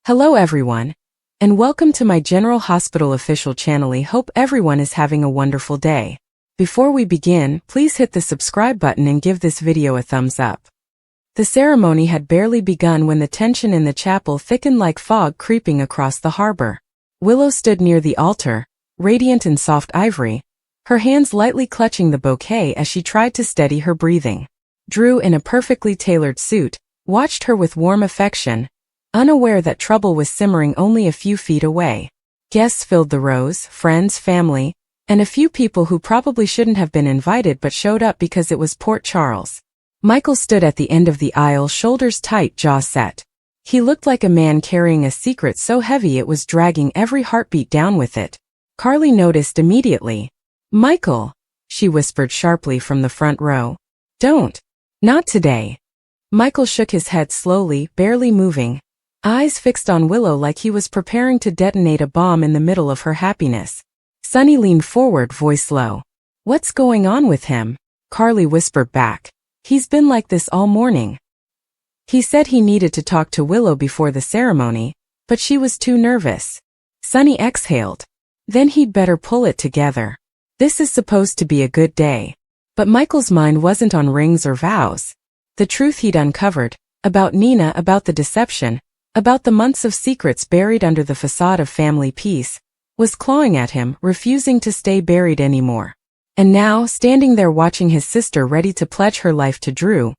Hello everyone, and welcome to my General Hospital official channel. I hope everyone is having a wonderful day. Before we begin, please hit the subscribe button and give this video a thumbs up. The ceremony had barely begun when the tension in the chapel thickened like fog creeping across the harbor. Willow stood near the altar, radiant in soft ivory, her hands lightly clutching the bouquet as she tried to steady her breathing. Drew, in a perfectly tailored suit, watched her with warm affection, unaware that trouble was simmering only a few feet away. Guests filled the rows, friends, family, and a few people who probably shouldn't have been invited but showed up because it was Port Charles. Michael stood at the end of the aisle, shoulders tight, jaw set. He looked like a man carrying a secret so heavy it was dragging every heartbeat down with it. Carly noticed immediately. "Michael," she whispered sharply from the front row. "Don't. Not today." Michael shook his head slowly, barely moving, eyes fixed on Willow like he was preparing to detonate a bomb in the middle of her happiness. Sunny leaned forward, voice low. "What's going on with him?" Carly whispered back. "He's been like this all morning." He said he needed to talk to Willow before the ceremony, but she was too nervous. Sunny exhaled. "Then he'd better pull it together. This is supposed to be a good day." But Michael's mind wasn't on rings or vows. The truth he'd uncovered, about Nina, about the deception, about the months of secrets buried under the facade of family peace, was clawing at him, refusing to stay buried anymore. And now, standing there watching his sister ready to pledge her life to Drew,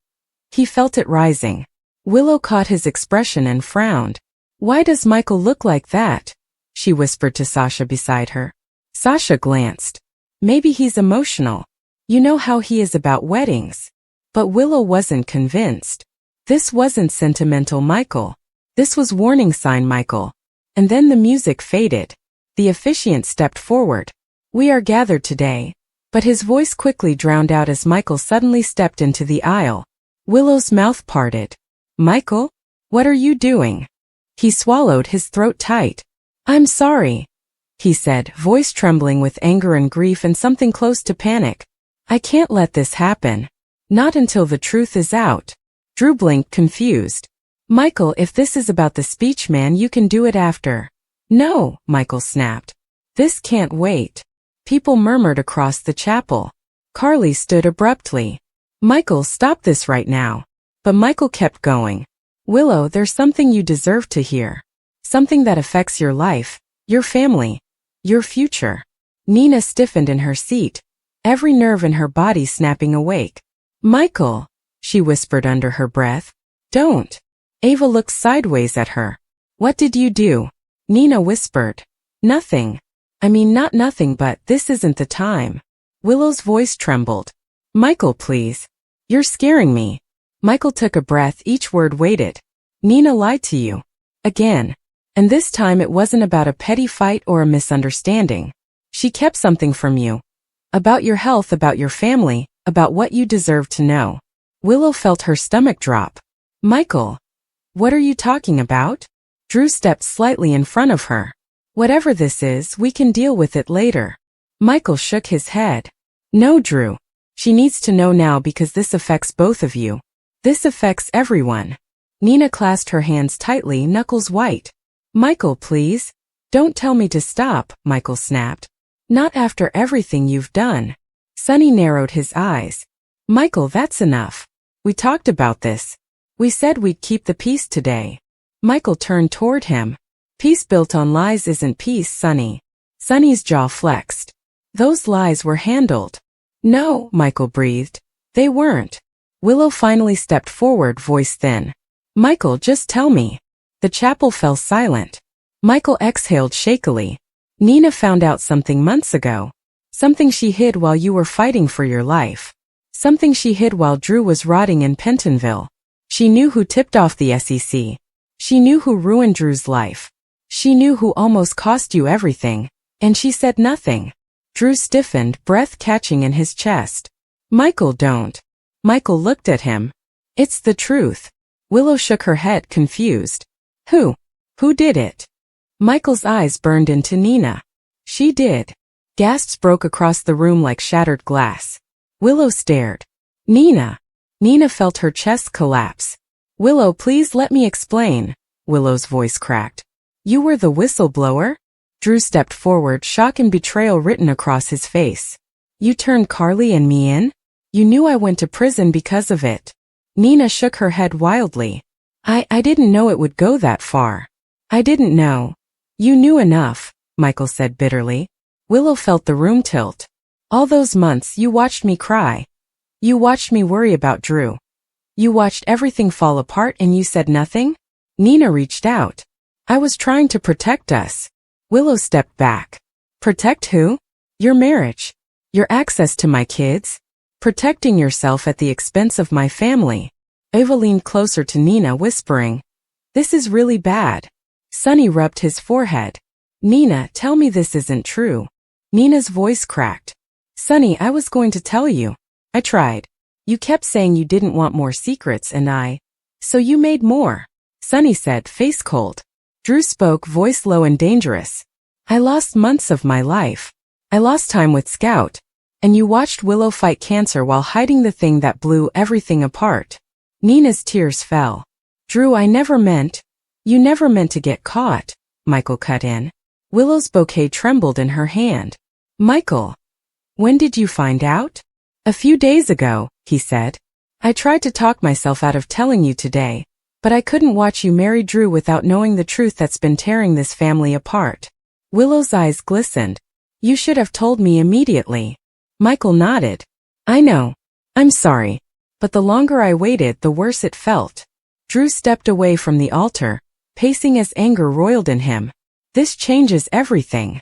he felt it rising. Willow caught his expression and frowned. "Why does Michael look like that?" she whispered to Sasha beside her. Sasha glanced. "Maybe he's emotional. You know how he is about weddings." But Willow wasn't convinced. This wasn't sentimental Michael. This was warning sign Michael. And then the music faded. The officiant stepped forward. "We are gathered today." But his voice quickly drowned out as Michael suddenly stepped into the aisle. Willow's mouth parted. "Michael? What are you doing?" He swallowed, his throat tight. "I'm sorry," he said, voice trembling with anger and grief and something close to panic. "I can't let this happen. Not until the truth is out." Drew blinked, confused. "Michael, if this is about the speech, man, you can do it after." "No," Michael snapped. "This can't wait." People murmured across the chapel. Carly stood abruptly. "Michael, stop this right now." But Michael kept going. "Willow, there's something you deserve to hear. Something that affects your life, your family, your future." Nina stiffened in her seat, every nerve in her body snapping awake. "Michael," she whispered under her breath. "Don't." Ava looked sideways at her. "What did you do?" Nina whispered. "Nothing. I mean, not nothing, but this isn't the time." Willow's voice trembled. "Michael, please. You're scaring me." Michael took a breath, each word weighted. "Nina lied to you. Again. And this time it wasn't about a petty fight or a misunderstanding. She kept something from you. About your health, about your family, about what you deserve to know." Willow felt her stomach drop. "Michael, what are you talking about?" Drew stepped slightly in front of her. "Whatever this is, we can deal with it later." Michael shook his head. "No, Drew. She needs to know now because this affects both of you. This affects everyone." Nina clasped her hands tightly, knuckles white. "Michael, please. Don't tell me to stop," Michael snapped. "Not after everything you've done." Sunny narrowed his eyes. "Michael, that's enough. We talked about this. We said we'd keep the peace today." Michael turned toward him. "Peace built on lies isn't peace, Sunny." Sunny's jaw flexed. "Those lies were handled." "No," Michael breathed. "They weren't." Willow finally stepped forward, voice thin. "Michael, just tell me." The chapel fell silent. Michael exhaled shakily. "Nina found out something months ago. Something she hid while you were fighting for your life. Something she hid while Drew was rotting in Pentonville. She knew who tipped off the SEC. She knew who ruined Drew's life. She knew who almost cost you everything, and she said nothing." Drew stiffened, breath catching in his chest. "Michael, don't." Michael looked at him. "It's the truth." Willow shook her head, confused. Who did it?" Michael's eyes burned into Nina. "She did." Gasps broke across the room like shattered glass. Willow stared. "Nina." Nina felt her chest collapse. "Willow, please let me explain." Willow's voice cracked. You were the whistleblower? Drew stepped forward, shock and betrayal written across his face. You turned Carly and me in? You knew I went to prison because of it. Nina shook her head wildly. I didn't know it would go that far. I didn't know. You knew enough, Michael said bitterly. Willow felt the room tilt. All those months you watched me cry. You watched me worry about Drew. You watched everything fall apart and you said nothing? Nina reached out. I was trying to protect us. Willow stepped back. Protect who? Your marriage. Your access to my kids. Protecting yourself at the expense of my family. Ava leaned closer to Nina, whispering, This is really bad. Sonny rubbed his forehead. Nina, tell me this isn't true. Nina's voice cracked. Sonny, I was going to tell you. I tried. You kept saying you didn't want more secrets and so you made more. Sonny said, face cold. Drew spoke, voice low and dangerous. I lost months of my life. I lost time with Scout. And you watched Willow fight cancer while hiding the thing that blew everything apart. Nina's tears fell. Drew, you never meant to get caught, Michael cut in. Willow's bouquet trembled in her hand. Michael, when did you find out? A few days ago, he said. I tried to talk myself out of telling you today, but I couldn't watch you marry Drew without knowing the truth that's been tearing this family apart. Willow's eyes glistened. You should have told me immediately. Michael nodded. I know. I'm sorry. But the longer I waited, the worse it felt. Drew stepped away from the altar, pacing as anger roiled in him. This changes everything.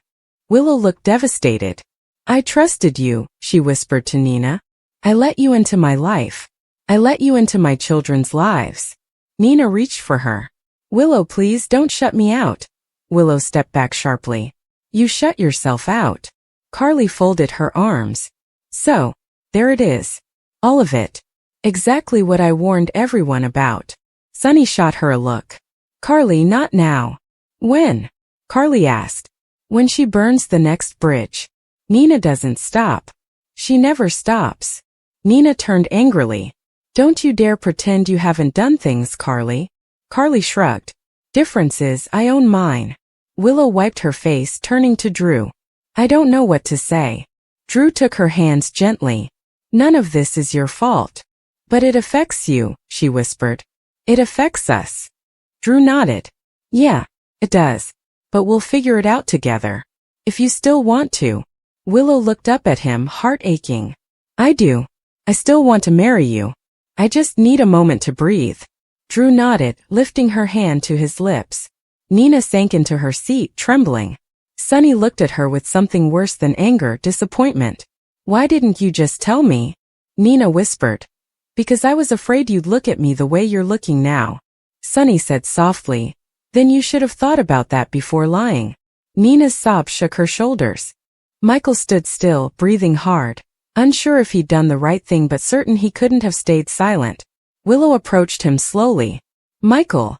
Willow looked devastated. I trusted you, she whispered to Nina. I let you into my life. I let you into my children's lives. Nina reached for her. Willow, please don't shut me out. Willow stepped back sharply. You shut yourself out. Carly folded her arms. So, there it is. All of it. Exactly what I warned everyone about. Sonny shot her a look. Carly, not now. When? Carly asked. When she burns the next bridge. Nina doesn't stop. She never stops. Nina turned angrily. Don't you dare pretend you haven't done things, Carly. Carly shrugged. Difference is, I own mine. Willow wiped her face, turning to Drew. I don't know what to say. Drew took her hands gently. None of this is your fault. But it affects you, she whispered. It affects us. Drew nodded. Yeah, it does. But we'll figure it out together. If you still want to. Willow looked up at him, heart aching. I do. I still want to marry you. I just need a moment to breathe. Drew nodded, lifting her hand to his lips. Nina sank into her seat, trembling. Sonny looked at her with something worse than anger, disappointment. Why didn't you just tell me? Nina whispered. Because I was afraid you'd look at me the way you're looking now. Sonny said softly. Then you should have thought about that before lying. Nina's sobs shook her shoulders. Michael stood still, breathing hard. Unsure if he'd done the right thing but certain he couldn't have stayed silent. Willow approached him slowly. Michael.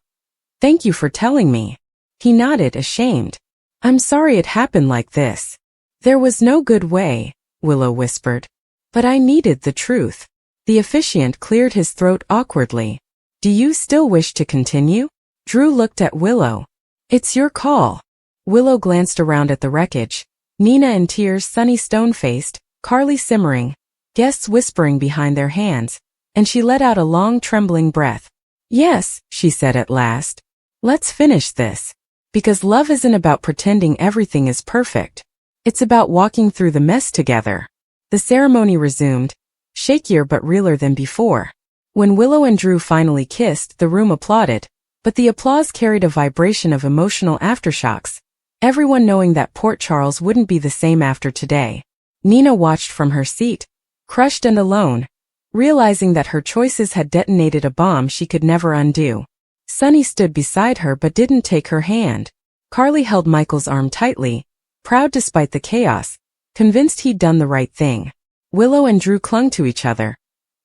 Thank you for telling me. He nodded, ashamed. I'm sorry it happened like this. There was no good way, Willow whispered. But I needed the truth. The officiant cleared his throat awkwardly. Do you still wish to continue? Drew looked at Willow. It's your call. Willow glanced around at the wreckage. Nina in tears, Sonny stone-faced, Carly simmering, guests whispering behind their hands, and she let out a long trembling breath. Yes, she said at last. Let's finish this. Because love isn't about pretending everything is perfect. It's about walking through the mess together. The ceremony resumed, shakier but realer than before. When Willow and Drew finally kissed, the room applauded, but the applause carried a vibration of emotional aftershocks, everyone knowing that Port Charles wouldn't be the same after today. Nina watched from her seat, crushed and alone, realizing that her choices had detonated a bomb she could never undo. Sonny stood beside her but didn't take her hand. Carly held Michael's arm tightly, proud despite the chaos, convinced he'd done the right thing. Willow and Drew clung to each other,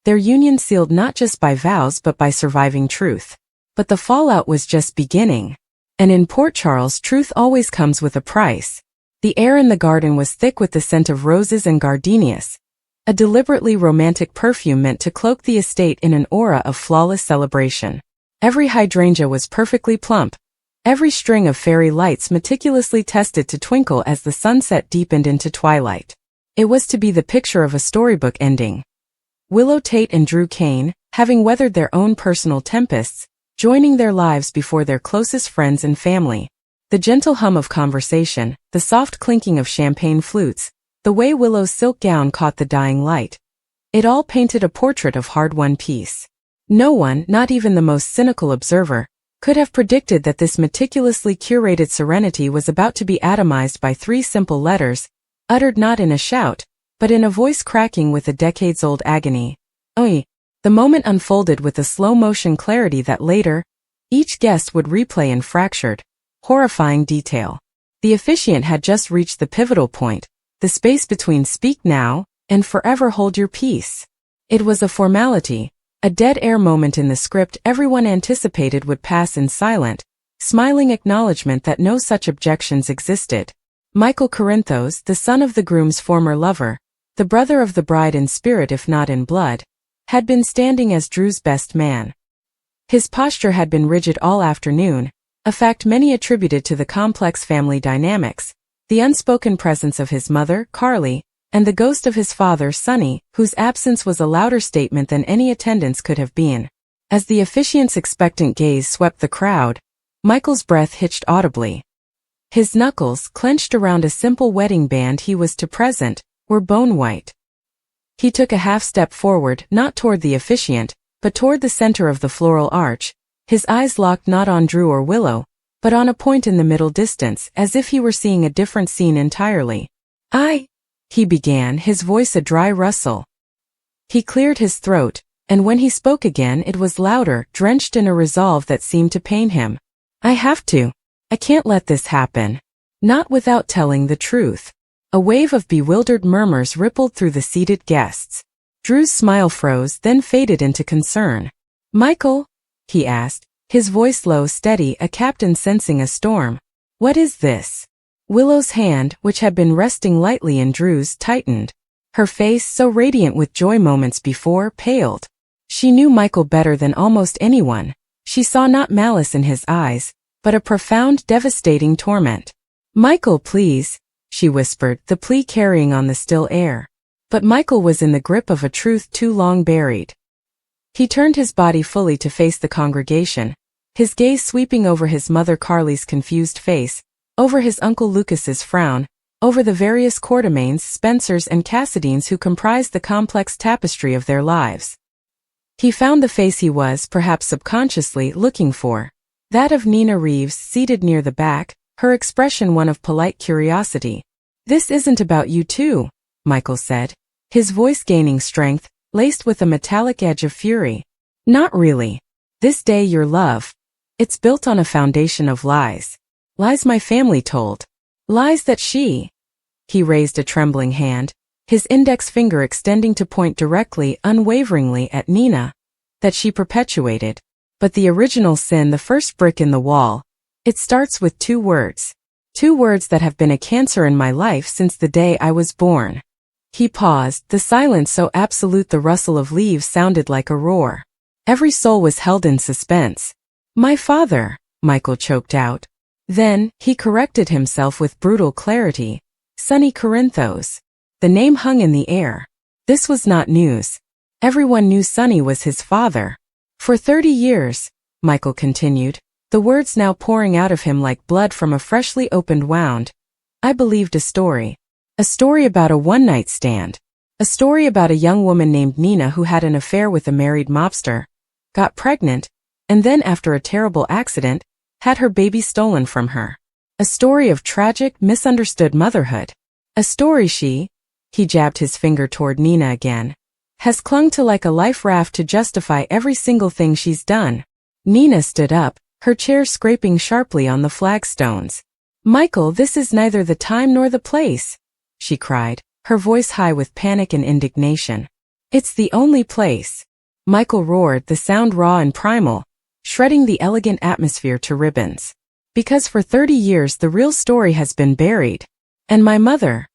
their union sealed not just by vows but by surviving truth. But the fallout was just beginning. And in Port Charles, truth always comes with a price. The air in the garden was thick with the scent of roses and gardenias, a deliberately romantic perfume meant to cloak the estate in an aura of flawless celebration. Every hydrangea was perfectly plump. Every string of fairy lights meticulously tested to twinkle as the sunset deepened into twilight. It was to be the picture of a storybook ending. Willow Tate and Drew Kane, having weathered their own personal tempests, joining their lives before their closest friends and family. The gentle hum of conversation, the soft clinking of champagne flutes, the way Willow's silk gown caught the dying light. It all painted a portrait of hard-won peace. No one, not even the most cynical observer, could have predicted that this meticulously curated serenity was about to be atomized by 3 simple letters, uttered not in a shout, but in a voice cracking with a decades-old agony. Oi! The moment unfolded with a slow-motion clarity that later, each guest would replay in fractured, horrifying detail. The officiant had just reached the pivotal point, the space between speak now and forever hold your peace. It was a formality, a dead-air moment in the script everyone anticipated would pass in silent, smiling acknowledgement that no such objections existed. Michael Corinthos, the son of the groom's former lover, the brother of the bride in spirit if not in blood, had been standing as Drew's best man. His posture had been rigid all afternoon, a fact many attributed to the complex family dynamics, the unspoken presence of his mother, Carly, and the ghost of his father, Sonny, whose absence was a louder statement than any attendance could have been. As the officiant's expectant gaze swept the crowd, Michael's breath hitched audibly. His knuckles, clenched around a simple wedding band he was to present, were bone-white. He took a half-step forward, not toward the officiant, but toward the center of the floral arch, his eyes locked not on Drew or Willow, but on a point in the middle distance, as if he were seeing a different scene entirely. He began, his voice a dry rustle. He cleared his throat, and when he spoke again it was louder, drenched in a resolve that seemed to pain him. I have to. I can't let this happen. Not without telling the truth. A wave of bewildered murmurs rippled through the seated guests. Drew's smile froze, then faded into concern. Michael? He asked, his voice low, steady, a captain sensing a storm. What is this? Willow's hand, which had been resting lightly in Drew's, tightened. Her face, so radiant with joy moments before, paled. She knew Michael better than almost anyone. She saw not malice in his eyes, but a profound, devastating torment. Michael, please, she whispered, the plea carrying on the still air. But Michael was in the grip of a truth too long buried. He turned his body fully to face the congregation, his gaze sweeping over his mother Carly's confused face, over his uncle Lucas's frown, over the various Quartermaines, Spencers and Cassidines who comprised the complex tapestry of their lives. He found the face he was, perhaps subconsciously, looking for. That of Nina Reeves, seated near the back, her expression one of polite curiosity. This isn't about you two, Michael said, his voice gaining strength, laced with a metallic edge of fury. Not really. This day your love. It's built on a foundation of lies. Lies my family told. Lies that she. He raised a trembling hand, his index finger extending to point directly, unwaveringly at Nina. That she perpetuated. But the original sin, the first brick in the wall, it starts with 2 words. 2 words that have been a cancer in my life since the day I was born. He paused, the silence so absolute the rustle of leaves sounded like a roar. Every soul was held in suspense. My father, Michael choked out. Then, he corrected himself with brutal clarity. Sonny Corinthos. The name hung in the air. This was not news. Everyone knew Sonny was his father. For 30 years, Michael continued, the words now pouring out of him like blood from a freshly opened wound, I believed a story. A story about a one-night stand. A story about a young woman named Nina who had an affair with a married mobster, got pregnant, and then after a terrible accident, had her baby stolen from her. A story of tragic, misunderstood motherhood. A story he jabbed his finger toward Nina again, has clung to like a life raft to justify every single thing she's done. Nina stood up, her chair scraping sharply on the flagstones. Michael, this is neither the time nor the place, she cried, her voice high with panic and indignation. It's the only place. Michael roared, the sound raw and primal, shredding the elegant atmosphere to ribbons. Because for 30 years the real story has been buried. And my mother.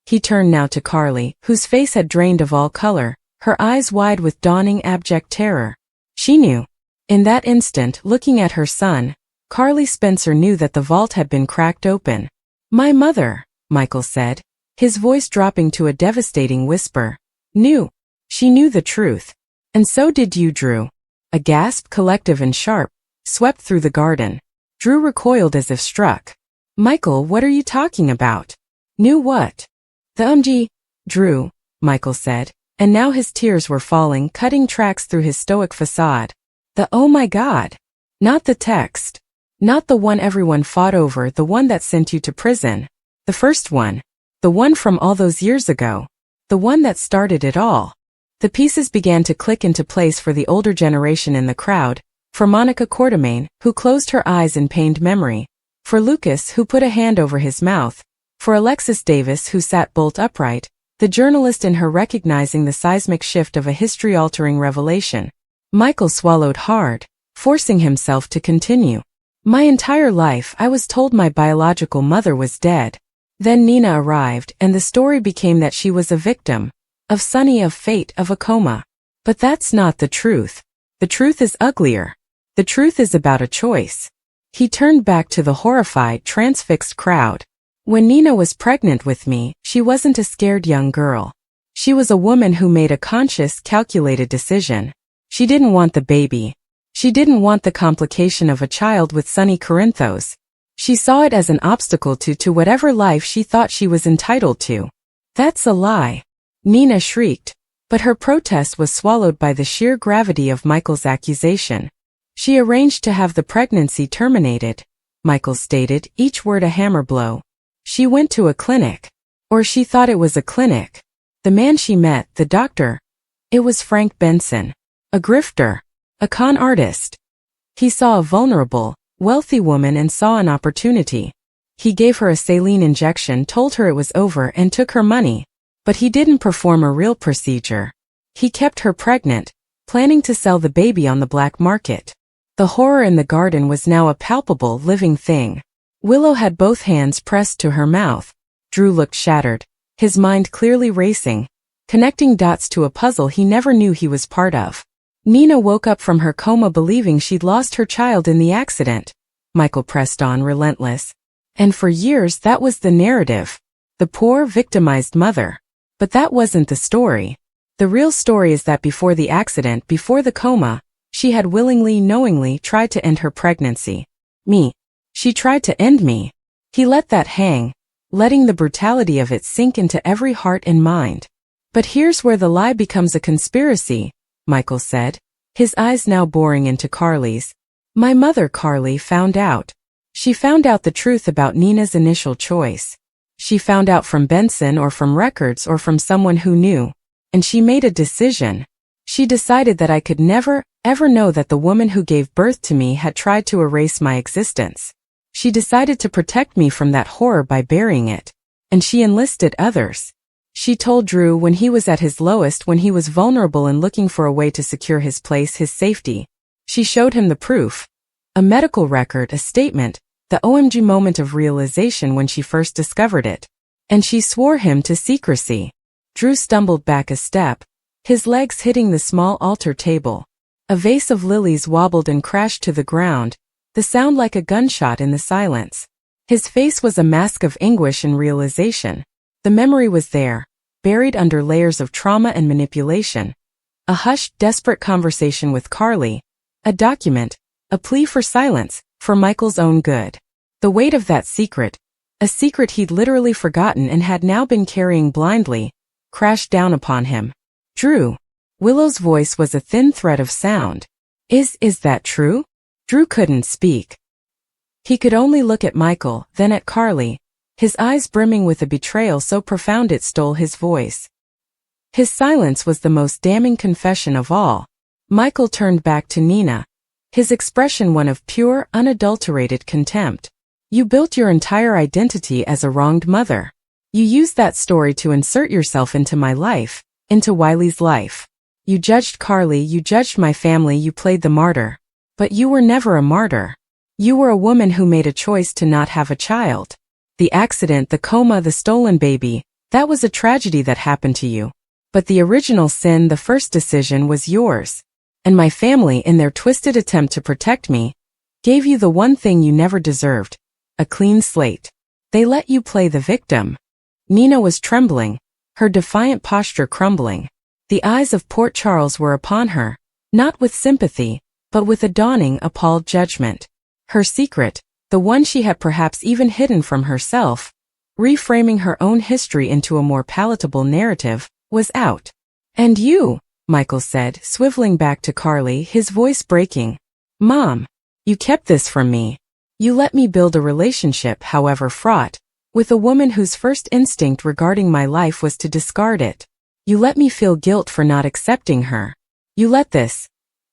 He turned now to Carly, whose face had drained of all color, her eyes wide with dawning abject terror. She knew. In that instant, looking at her son, Carly Spencer knew that the vault had been cracked open. "My mother," Michael said, his voice dropping to a devastating whisper, "knew. She knew the truth. And so did you, Drew." A gasp, collective and sharp, swept through the garden. Drew recoiled as if struck. "Michael, what are you talking about?" "Knew what?" "The OMG, Drew," Michael said, and now his tears were falling, cutting tracks through his stoic facade. "The oh my God. Not the text. Not the one everyone fought over, the one that sent you to prison. The first one. The one from all those years ago. The one that started it all." The pieces began to click into place for the older generation in the crowd, for Monica Quartermain, who closed her eyes in pained memory, for Lucas, who put a hand over his mouth, for Alexis Davis, who sat bolt upright, the journalist in her recognizing the seismic shift of a history-altering revelation. Michael swallowed hard, forcing himself to continue. "My entire life I was told my biological mother was dead. Then Nina arrived, and the story became that she was a victim. Of Sunny, of fate, of a coma. But that's not the truth. The truth is uglier. The truth is about a choice." He turned back to the horrified, transfixed crowd. "When Nina was pregnant with me, she wasn't a scared young girl. She was a woman who made a conscious, calculated decision. She didn't want the baby. She didn't want the complication of a child with Sunny Corinthos. She saw it as an obstacle to whatever life she thought she was entitled to." "That's a lie," Nina shrieked, but her protest was swallowed by the sheer gravity of Michael's accusation. "She arranged to have the pregnancy terminated," Michael stated, each word a hammer blow. "She went to a clinic. Or she thought it was a clinic. The man she met, the doctor, it was Frank Benson. A grifter. A con artist. He saw a vulnerable, wealthy woman and saw an opportunity. He gave her a saline injection, told her it was over, and took her money. But he didn't perform a real procedure. He kept her pregnant, planning to sell the baby on the black market." The horror in the garden was now a palpable, living thing. Willow had both hands pressed to her mouth. Drew looked shattered, his mind clearly racing, connecting dots to a puzzle he never knew he was part of. "Nina woke up from her coma believing she'd lost her child in the accident," Michael pressed on, relentless. "And for years that was the narrative. The poor, victimized mother. But that wasn't the story. The real story is that before the accident, before the coma, she had willingly, knowingly tried to end her pregnancy. Me. She tried to end me." He let that hang, letting the brutality of it sink into every heart and mind. "But here's where the lie becomes a conspiracy," Michael said, his eyes now boring into Carly's. "My mother, Carly, found out. She found out the truth about Nina's initial choice. She found out from Benson or from records or from someone who knew. And she made a decision. She decided that I could never, ever know that the woman who gave birth to me had tried to erase my existence. She decided to protect me from that horror by burying it. And she enlisted others. She told Drew when he was at his lowest, when he was vulnerable and looking for a way to secure his place, his safety. She showed him the proof. A medical record, a statement, the OMG moment of realization when she first discovered it. And she swore him to secrecy." Drew stumbled back a step, his legs hitting the small altar table. A vase of lilies wobbled and crashed to the ground, the sound like a gunshot in the silence. His face was a mask of anguish and realization. The memory was there, buried under layers of trauma and manipulation. A hushed, desperate conversation with Carly. A document, a plea for silence, for Michael's own good. The weight of that secret, a secret he'd literally forgotten and had now been carrying blindly, crashed down upon him. "Drew." Willow's voice was a thin thread of sound. Is that true?" Drew couldn't speak. He could only look at Michael, then at Carly, his eyes brimming with a betrayal so profound it stole his voice. His silence was the most damning confession of all. Michael turned back to Nina, his expression one of pure, unadulterated contempt. "You built your entire identity as a wronged mother. You used that story to insert yourself into my life, into Wiley's life. You judged Carly, you judged my family, you played the martyr. But you were never a martyr. You were a woman who made a choice to not have a child. The accident, the coma, the stolen baby, that was a tragedy that happened to you. But the original sin, the first decision, was yours. And my family, in their twisted attempt to protect me, gave you the one thing you never deserved, a clean slate. They let you play the victim. Nina was trembling, her defiant posture crumbling. The eyes of Port Charles were upon her, not with sympathy, but with a dawning, appalled judgment. Her secret, the one she had perhaps even hidden from herself, reframing her own history into a more palatable narrative, was out. "And you," Michael said, swiveling back to Carly, his voice breaking. "Mom, you kept this from me. You let me build a relationship, however fraught, with a woman whose first instinct regarding my life was to discard it. You let me feel guilt for not accepting her. You let this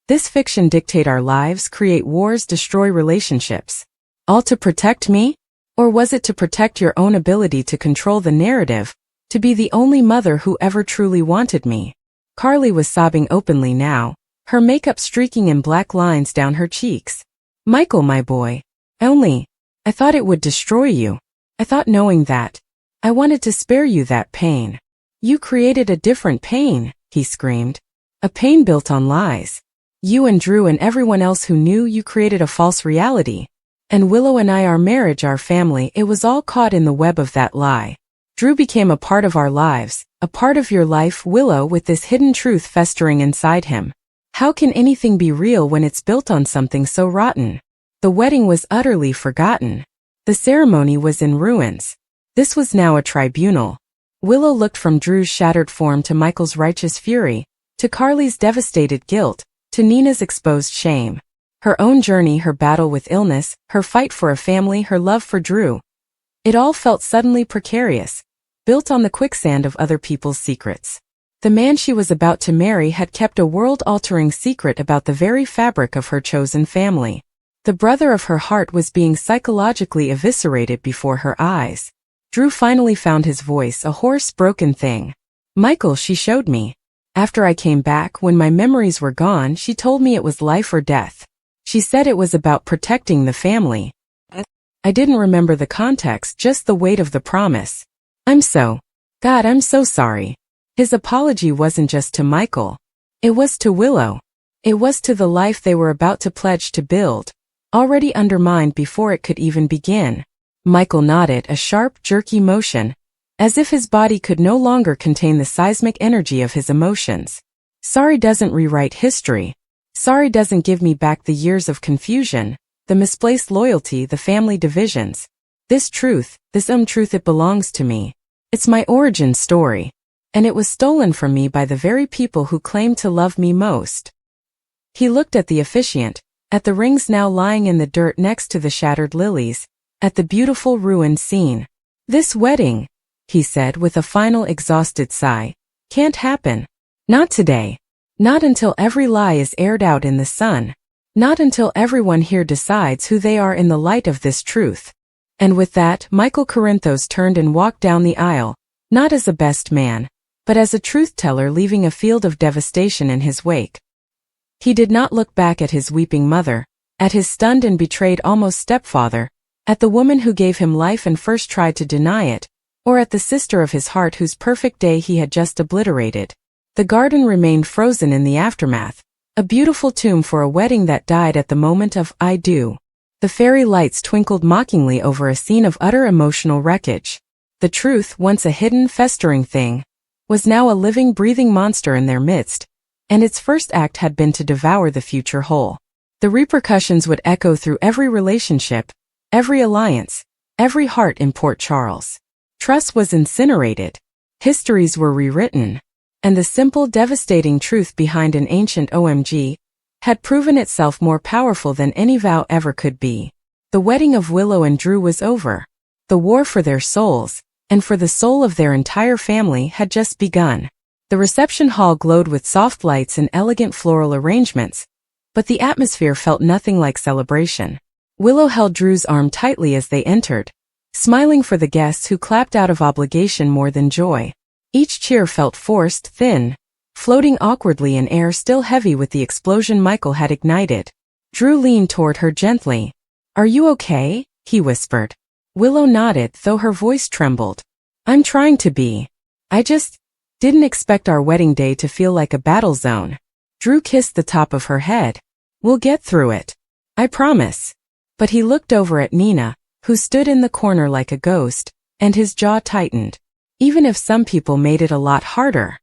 fiction dictate our lives, create wars, destroy relationships. All to protect me? Or was it to protect your own ability to control the narrative, to be the only mother who ever truly wanted me?" Carly was sobbing openly now, her makeup streaking in black lines down her cheeks. "Michael, my boy, I thought it would destroy you. I thought knowing that, I wanted to spare you that pain." "You created a different pain," he screamed. "A pain built on lies. You and Drew and everyone else who knew you created a false reality. And Willow and I, our marriage, our family, it was all caught in the web of that lie. Drew became a part of our lives, a part of your life, Willow, with this hidden truth festering inside him. How can anything be real when it's built on something so rotten?" The wedding was utterly forgotten. The ceremony was in ruins. This was now a tribunal. Willow looked from Drew's shattered form to Michael's righteous fury, to Carly's devastated guilt, to Nina's exposed shame. Her own journey, her battle with illness, her fight for a family, her love for Drew. It all felt suddenly precarious, built on the quicksand of other people's secrets. The man she was about to marry had kept a world-altering secret about the very fabric of her chosen family. The brother of her heart was being psychologically eviscerated before her eyes. Drew finally found his voice, a hoarse, broken thing. "Michael, she showed me. After I came back, when my memories were gone, she told me it was life or death. She said it was about protecting the family. I didn't remember the context, just the weight of the promise. I'm so sorry." His apology wasn't just to Michael. It was to Willow. It was to the life they were about to pledge to build, already undermined before it could even begin. Michael nodded, a sharp, jerky motion, as if his body could no longer contain the seismic energy of his emotions. "Sorry doesn't rewrite history. Sorry doesn't give me back the years of confusion, the misplaced loyalty, the family divisions. This truth, it belongs to me. It's my origin story. And it was stolen from me by the very people who claim to love me most." He looked at the officiant, at the rings now lying in the dirt next to the shattered lilies, at the beautiful ruined scene. "This wedding," he said with a final exhausted sigh, "can't happen. Not today. Not until every lie is aired out in the sun. Not until everyone here decides who they are in the light of this truth." And with that, Michael Corinthos turned and walked down the aisle, not as a best man, but as a truth-teller, leaving a field of devastation in his wake. He did not look back at his weeping mother, at his stunned and betrayed almost stepfather, at the woman who gave him life and first tried to deny it, or at the sister of his heart whose perfect day he had just obliterated. The garden remained frozen in the aftermath, a beautiful tomb for a wedding that died at the moment of "I do." The fairy lights twinkled mockingly over a scene of utter emotional wreckage. The truth, once a hidden, festering thing, was now a living, breathing monster in their midst, and its first act had been to devour the future whole. The repercussions would echo through every relationship, every alliance, every heart in Port Charles. Trust was incinerated. Histories were rewritten. And the simple, devastating truth behind an ancient OMG had proven itself more powerful than any vow ever could be. The wedding of Willow and Drew was over. The war for their souls, and for the soul of their entire family, had just begun. The reception hall glowed with soft lights and elegant floral arrangements, but the atmosphere felt nothing like celebration. Willow held Drew's arm tightly as they entered, smiling for the guests who clapped out of obligation more than joy. Each cheer felt forced, thin, floating awkwardly in air still heavy with the explosion Michael had ignited. Drew leaned toward her gently. "Are you okay?" he whispered. Willow nodded, though her voice trembled. "I'm trying to be. I just didn't expect our wedding day to feel like a battle zone." Drew kissed the top of her head. We'll get through it. I promise. But he looked over at Nina, who stood in the corner like a ghost, and his jaw tightened. Even if some people made it a lot harder.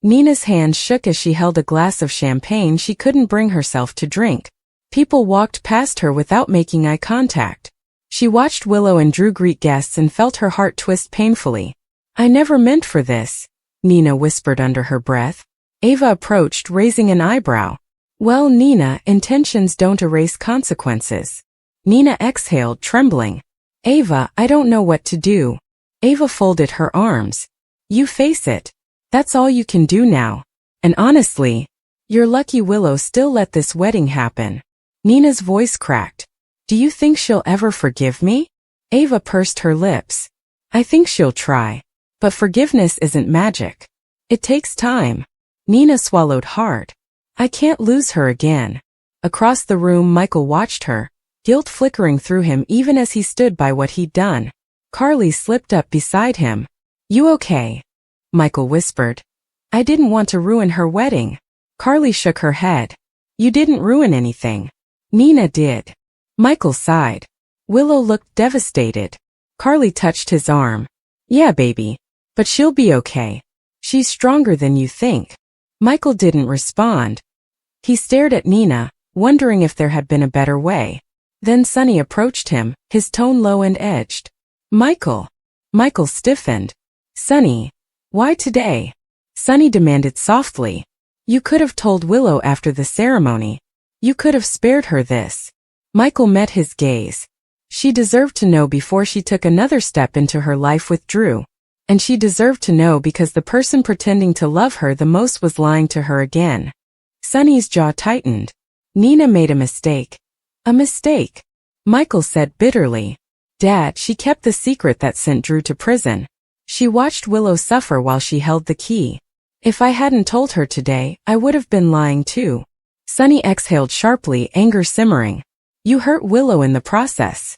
Nina's hand shook as she held a glass of champagne she couldn't bring herself to drink. People walked past her without making eye contact. She watched Willow and Drew greet guests and felt her heart twist painfully. I never meant for this, Nina whispered under her breath. Ava approached, raising an eyebrow. Well, Nina, intentions don't erase consequences. Nina exhaled, trembling. Ava, I don't know what to do. Ava folded her arms. You face it. That's all you can do now. And honestly, you're lucky Willow still let this wedding happen. Nina's voice cracked. Do you think she'll ever forgive me? Ava pursed her lips. I think she'll try. But forgiveness isn't magic. It takes time. Nina swallowed hard. I can't lose her again. Across the room Michael watched her, guilt flickering through him even as he stood by what he'd done. Carly slipped up beside him. You okay? Michael whispered. I didn't want to ruin her wedding. Carly shook her head. You didn't ruin anything. Nina did. Michael sighed. Willow looked devastated. Carly touched his arm. Yeah, baby. But she'll be okay. She's stronger than you think. Michael didn't respond. He stared at Nina, wondering if there had been a better way. Then Sonny approached him, his tone low and edged. Michael. Michael stiffened. Sonny. Why today? Sonny demanded softly. You could have told Willow after the ceremony. You could have spared her this. Michael met his gaze. She deserved to know before she took another step into her life with Drew. And she deserved to know because the person pretending to love her the most was lying to her again. Sonny's jaw tightened. Nina made a mistake. A mistake, Michael said bitterly. Dad, she kept the secret that sent Drew to prison. She watched Willow suffer while she held the key. If I hadn't told her today, I would have been lying too. Sonny exhaled sharply, anger simmering. You hurt Willow in the process.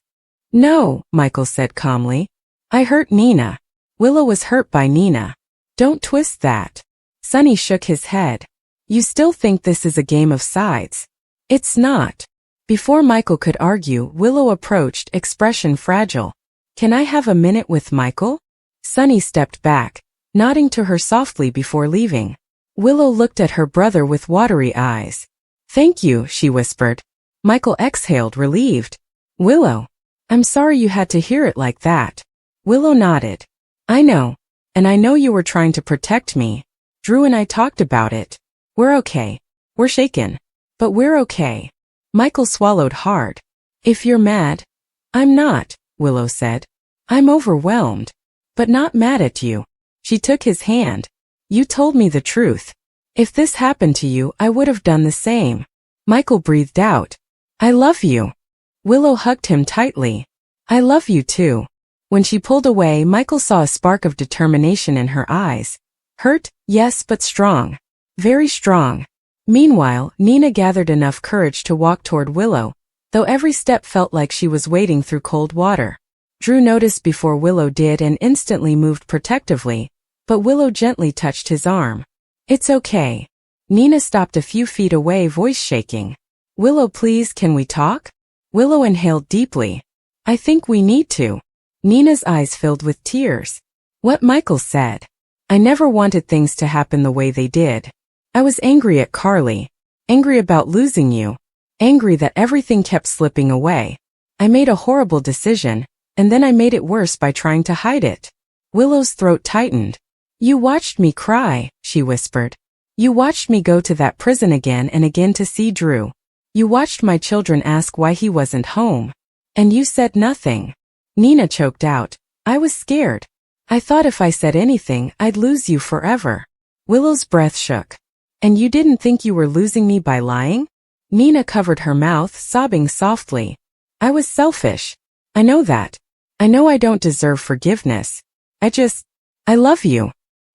No, Michael said calmly. I hurt Nina. Willow was hurt by Nina. Don't twist that. Sonny shook his head. You still think this is a game of sides. It's not. Before Michael could argue, Willow approached, expression fragile. Can I have a minute with Michael? Sonny stepped back, nodding to her softly before leaving. Willow looked at her brother with watery eyes. Thank you, she whispered. Michael exhaled, relieved. Willow. I'm sorry you had to hear it like that. Willow nodded. I know. And I know you were trying to protect me. Drew and I talked about it. We're okay. We're shaken. But we're okay. Michael swallowed hard. If you're mad. I'm not, Willow said. I'm overwhelmed. But not mad at you. She took his hand. You told me the truth. If this happened to you, I would have done the same. Michael breathed out. I love you. Willow hugged him tightly. I love you too. When she pulled away, Michael saw a spark of determination in her eyes. Hurt, yes, but strong. Very strong. Meanwhile, Nina gathered enough courage to walk toward Willow, though every step felt like she was wading through cold water. Drew noticed before Willow did and instantly moved protectively, but Willow gently touched his arm. It's okay. Nina stopped a few feet away, voice shaking. Willow, please, can we talk? Willow inhaled deeply. I think we need to. Nina's eyes filled with tears. What Michael said. I never wanted things to happen the way they did. I was angry at Carly. Angry about losing you. Angry that everything kept slipping away. I made a horrible decision, and then I made it worse by trying to hide it. Willow's throat tightened. You watched me cry, she whispered. You watched me go to that prison again and again to see Drew. You watched my children ask why he wasn't home. And you said nothing. Nina choked out. I was scared. I thought if I said anything, I'd lose you forever. Willow's breath shook. And you didn't think you were losing me by lying? Nina covered her mouth, sobbing softly. I was selfish. I know that. I know I don't deserve forgiveness. I love you.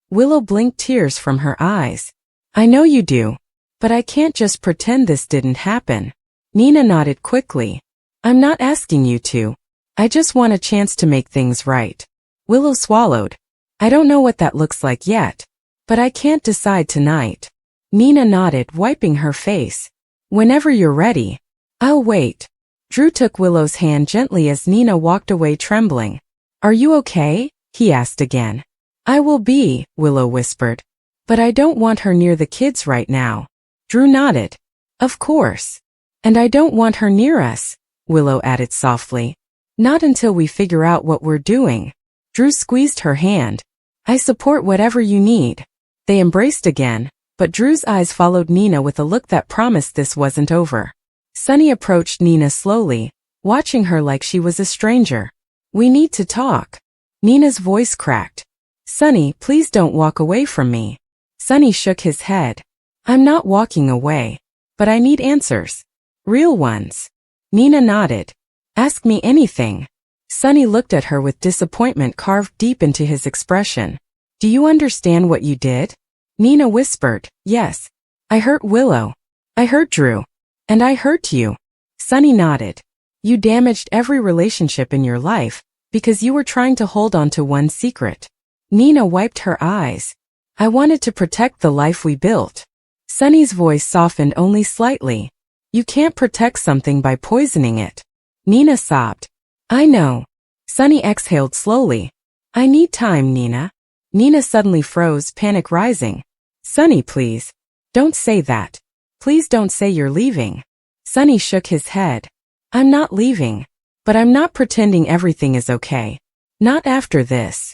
Willow blinked tears from her eyes. I know you do. But I can't just pretend this didn't happen. Nina nodded quickly. I'm not asking you to. I just want a chance to make things right. Willow swallowed. I don't know what that looks like yet. But I can't decide tonight. Nina nodded, wiping her face. Whenever you're ready. I'll wait. Drew took Willow's hand gently as Nina walked away trembling. Are you okay? He asked again. I will be, Willow whispered. But I don't want her near the kids right now. Drew nodded. Of course. And I don't want her near us, Willow added softly. Not until we figure out what we're doing. Drew squeezed her hand. I support whatever you need. They embraced again, but Drew's eyes followed Nina with a look that promised this wasn't over. Sunny approached Nina slowly, watching her like she was a stranger. We need to talk. Nina's voice cracked. Sunny, please don't walk away from me. Sunny shook his head. I'm not walking away. But I need answers. Real ones. Nina nodded. Ask me anything. Sunny looked at her with disappointment carved deep into his expression. Do you understand what you did? Nina whispered, yes. I hurt Willow. I hurt Drew. And I hurt you. Sunny nodded. You damaged every relationship in your life because you were trying to hold on to one secret. Nina wiped her eyes. I wanted to protect the life we built. Sunny's voice softened only slightly. You can't protect something by poisoning it. Nina sobbed. I know. Sunny exhaled slowly. I need time, Nina. Nina suddenly froze, panic rising. Sunny, please. Don't say that. Please don't say you're leaving. Sunny shook his head. I'm not leaving. But I'm not pretending everything is okay. Not after this.